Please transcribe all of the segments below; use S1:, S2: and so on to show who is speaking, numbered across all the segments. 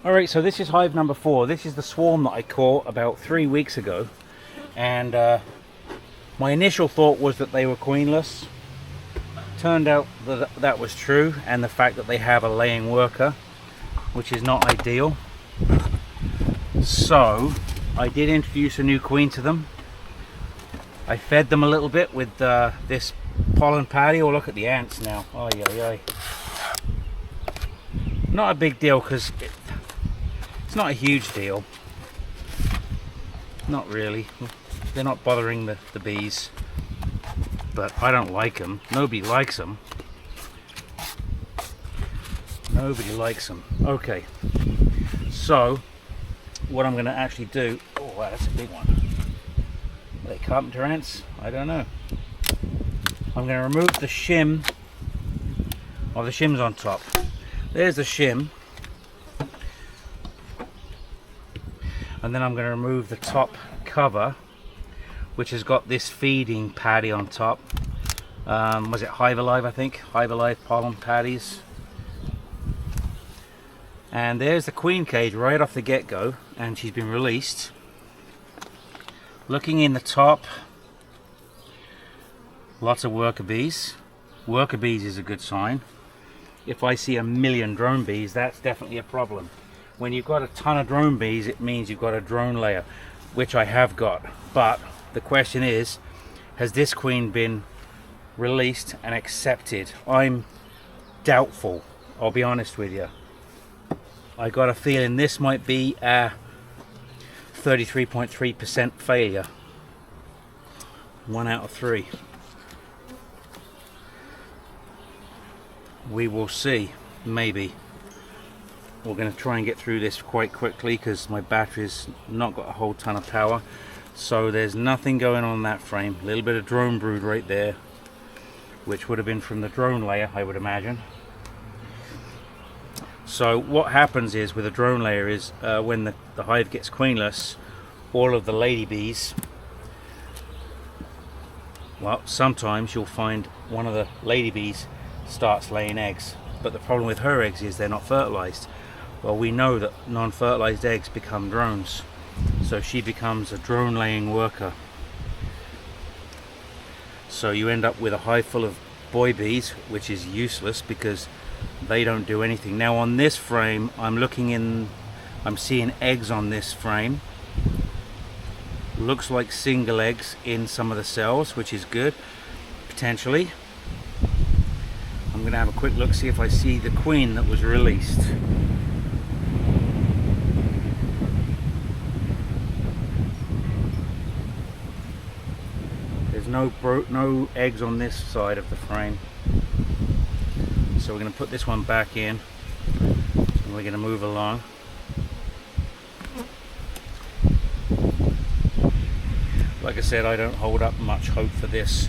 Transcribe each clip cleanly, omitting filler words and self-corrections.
S1: Alright, so this is hive number 4. This is the swarm that I caught about 3 weeks ago. And my initial thought was that they were queenless. Turned out that that was true, and the fact that they have a laying worker, which is not ideal. So I did introduce a new queen to them. I fed them a little bit with this pollen patty. Oh, look at the ants now. Oh, yeah. Not a big deal because it's not a huge deal. Not really. They're not bothering the bees. But I don't like them. Nobody likes them. Nobody likes them. Okay. So, what I'm going to actually do... Oh, wow, that's a big one. Are they carpenter ants? I don't know. I'm going to remove the shim. Oh, the shim's on top. There's the shim. And then I'm going to remove the top cover, which has got this feeding patty on top. Was it HIVE Alive, I think? HIVE Alive pollen patties. And there's the queen cage right off the get-go, and she's been released. Looking in the top, lots of worker bees. Worker bees is a good sign. If I see a million drone bees, that's definitely a problem. When you've got a ton of drone bees, it means you've got a drone layer, which I have got. But the question is, has this queen been released and accepted? I'm doubtful, I'll be honest with you. I got a feeling this might be a 33.3% failure. 1 out of 3. We will see, maybe. We're going to try and get through this quite quickly because my battery's not got a whole ton of power. So there's nothing going on that frame. A little bit of drone brood right there, which would have been from the drone layer, I would imagine. So what happens is with a drone layer is when the hive gets queenless, all of the ladybees, well, sometimes you'll find one of the ladybees starts laying eggs, but the problem with her eggs is they're not fertilized. Well, we know that non-fertilized eggs become drones, so she becomes a drone laying worker. So you end up with a hive full of boy bees, which is useless because they don't do anything. Now on this frame, I'm seeing eggs on this frame. Looks like single eggs in some of the cells, which is good, potentially. I'm going to have a quick look, see if I see the queen that was released. There's no eggs on this side of the frame. So we're going to put this one back in and we're going to move along. Like I said, I don't hold up much hope for this,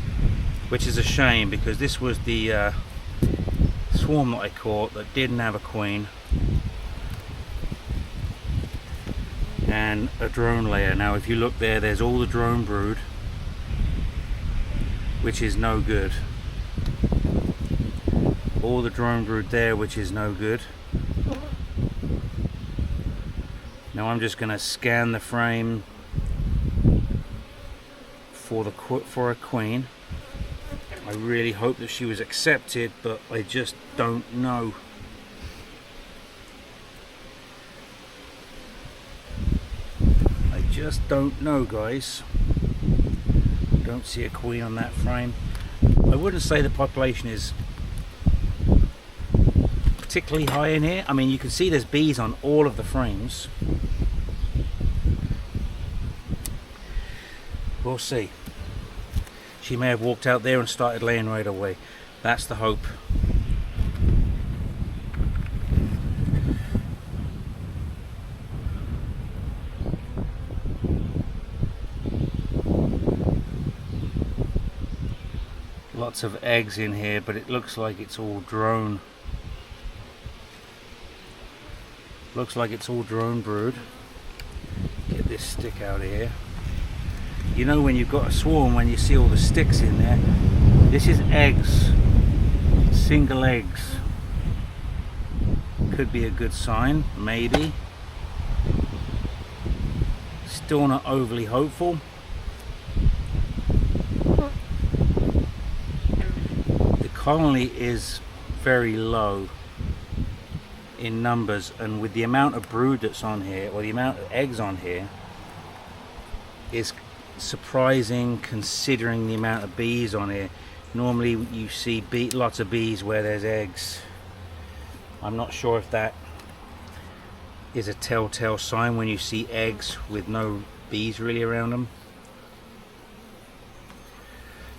S1: which is a shame because this was the swarm that I caught that didn't have a queen and a drone layer. Now if you look there, there's all the drone brood, which is no good. All the drone brood there, which is no good. Now I'm just going to scan the frame for a queen. I really hope that she was accepted, but I just don't know. I just don't know, guys. Don't see a queen on that frame. I wouldn't say the population is particularly high in here. I mean, you can see there's bees on all of the frames. We'll see. She may have walked out there and started laying right away. That's the hope. Lots of eggs in here, but it looks like it's all drone. Looks like it's all drone brood. Get this stick out of here. You know when you've got a swarm, when you see all the sticks in there, this is eggs, single eggs. Could be a good sign, maybe. Still not overly hopeful. The colony is very low in numbers, and with the amount of brood that's on here, or the amount of eggs on here, is surprising considering the amount of bees on here. Normally you see lots of bees where there's eggs. I'm not sure if that is a telltale sign when you see eggs with no bees really around them.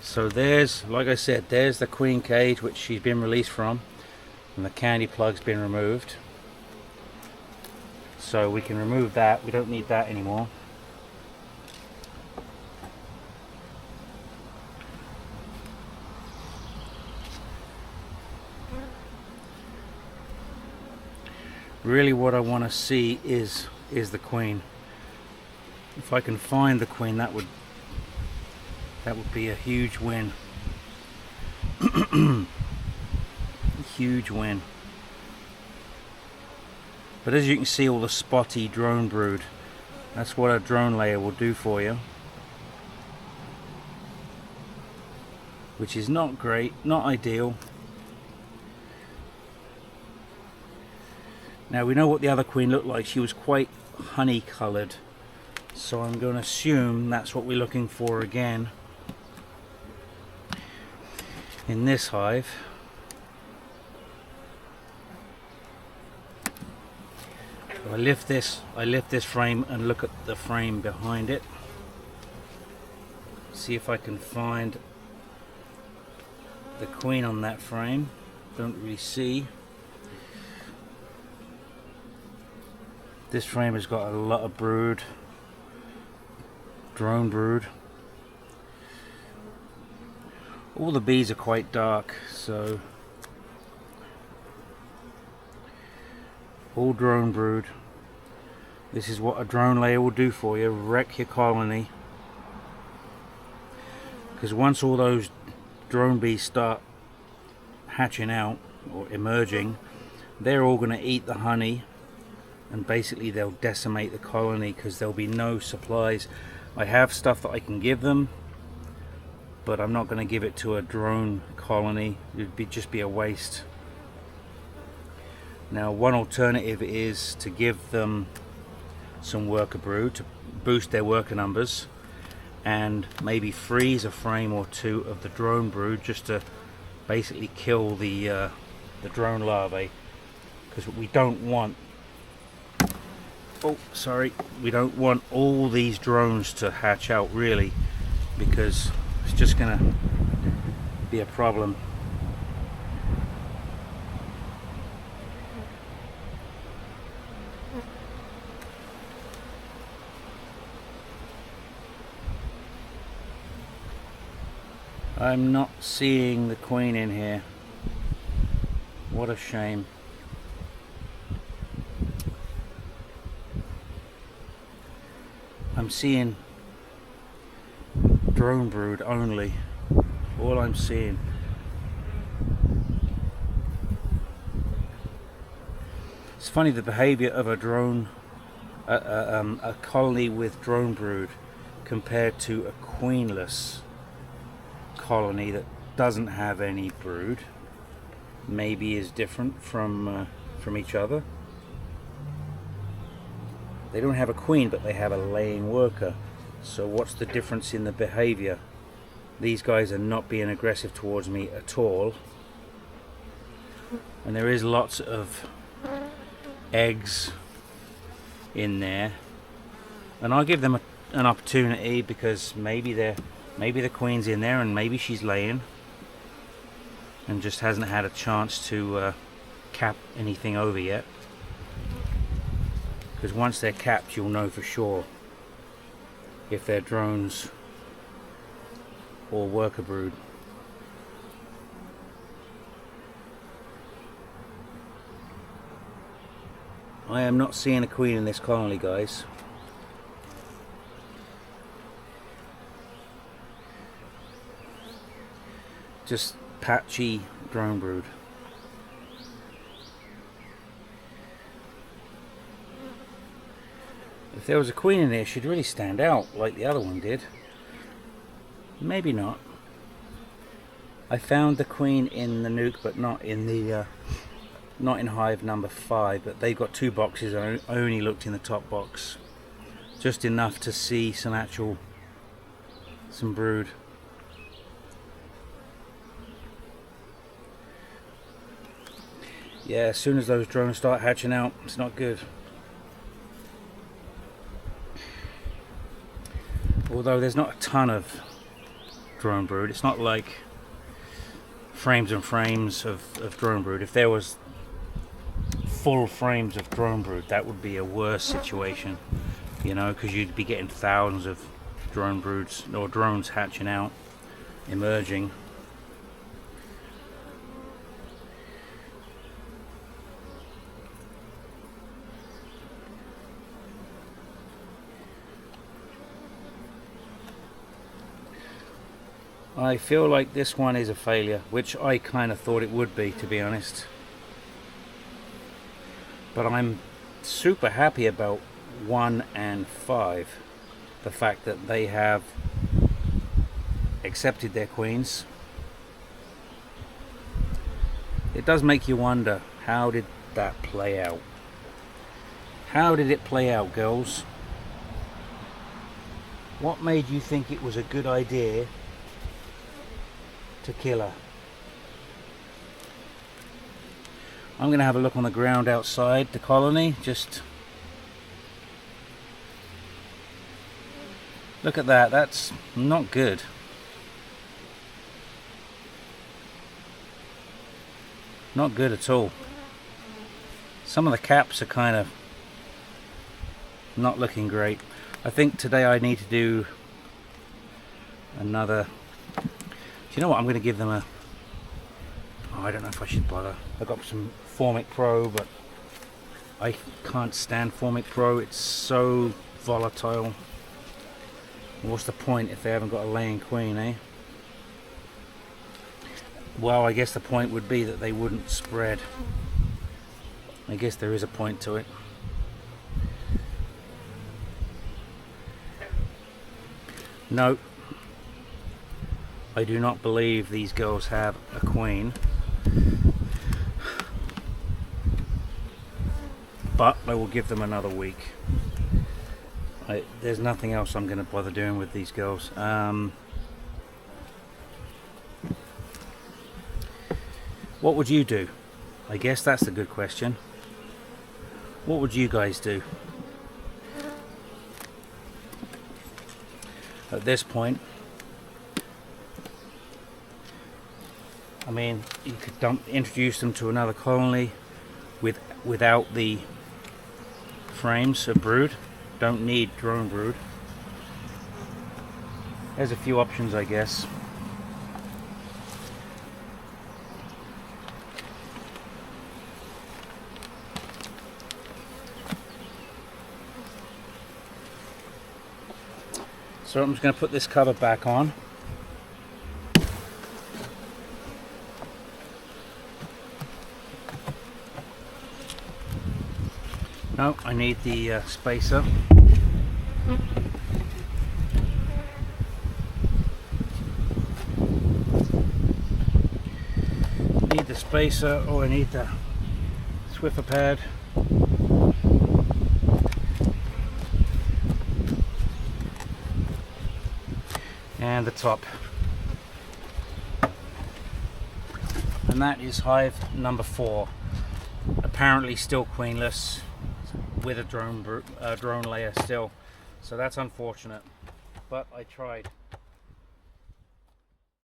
S1: So there's, like I said, there's the queen cage which she's been released from, and the candy plug's been removed. So we can remove that, we don't need that anymore. Really what I want to see is the queen. If I can find the queen, that would be a huge win. Huge win. But as you can see, all the spotty drone brood, that's what a drone layer will do for you, which is not great, not ideal. Now we know what the other queen looked like. She was quite honey coloured, so I'm going to assume that's what we're looking for again in this hive. So I lift this frame and look at the frame behind it. See if I can find the queen on that frame. Don't really see. This frame has got a lot of brood, drone brood. All the bees are quite dark, so all drone brood. This is what a drone layer will do for you, wreck your colony. Because once all those drone bees start hatching out or emerging, they're all going to eat the honey, and basically they'll decimate the colony because there'll be no supplies. I have stuff that I can give them, but I'm not going to give it to a drone colony. It would just be a waste. Now one alternative is to give them some worker brood to boost their worker numbers, and maybe freeze a frame or two of the drone brood just to basically kill the drone larvae, because we don't want, we don't want all these drones to hatch out really, because it's just gonna be a problem. I'm not seeing the queen in here. What a shame. I'm seeing drone brood only. All I'm seeing. It's funny the behavior of a drone, a colony with drone brood compared to a queenless colony that doesn't have any brood, maybe is different from each other. They don't have a queen, but they have a laying worker. So what's the difference in the behavior? These guys are not being aggressive towards me at all, and there is lots of eggs in there, and I'll give them an opportunity, because maybe the queen's in there and maybe she's laying and just hasn't had a chance to cap anything over yet. Because once they're capped, you'll know for sure if they're drones or worker brood. I am not seeing a queen in this colony, guys. Just patchy drone brood. If there was a queen in there, she'd really stand out like the other one did. Maybe not. I found the queen in the nuke, but not in the not in hive number 5. But they've got 2 boxes. I only looked in the top box, just enough to see some brood. Yeah, as soon as those drones start hatching out, it's not good. Although there's not a ton of drone brood. It's not like frames and frames of drone brood. If there was full frames of drone brood, that would be a worse situation, you know, because you'd be getting thousands of drone broods or drones hatching out, emerging. I feel like this one is a failure, which I kind of thought it would be, to be honest. But I'm super happy about 1 and 5. The fact that they have accepted their queens. It does make you wonder, how did that play out? How did it play out, girls? What made you think it was a good idea to kill her? I'm going to have a look on the ground outside the colony. Just look at that. That's not good. Not good at all. Some of the caps are kind of not looking great. I think today I need to do another. You know what, I'm going to give them a, oh, I don't know if I should bother. I got some Formic Pro, but I can't stand Formic Pro. It's so volatile. What's the point if they haven't got a laying queen, eh? Well, I guess the point would be that they wouldn't spread. I guess there is a point to it. No. I do not believe these girls have a queen, but I will give them another week. There's nothing else I'm going to bother doing with these girls. What would you do? I guess that's a good question. What would you guys do? At this point, I mean, you could introduce them to another colony without the frames of brood. Don't need drone brood. There's a few options, I guess. So I'm just going to put this cover back on. No, I need the spacer. Need the spacer, or I need the Swiffer pad. And the top. And that is hive number 4. Apparently still queenless, with a drone layer still, so that's unfortunate, but I tried.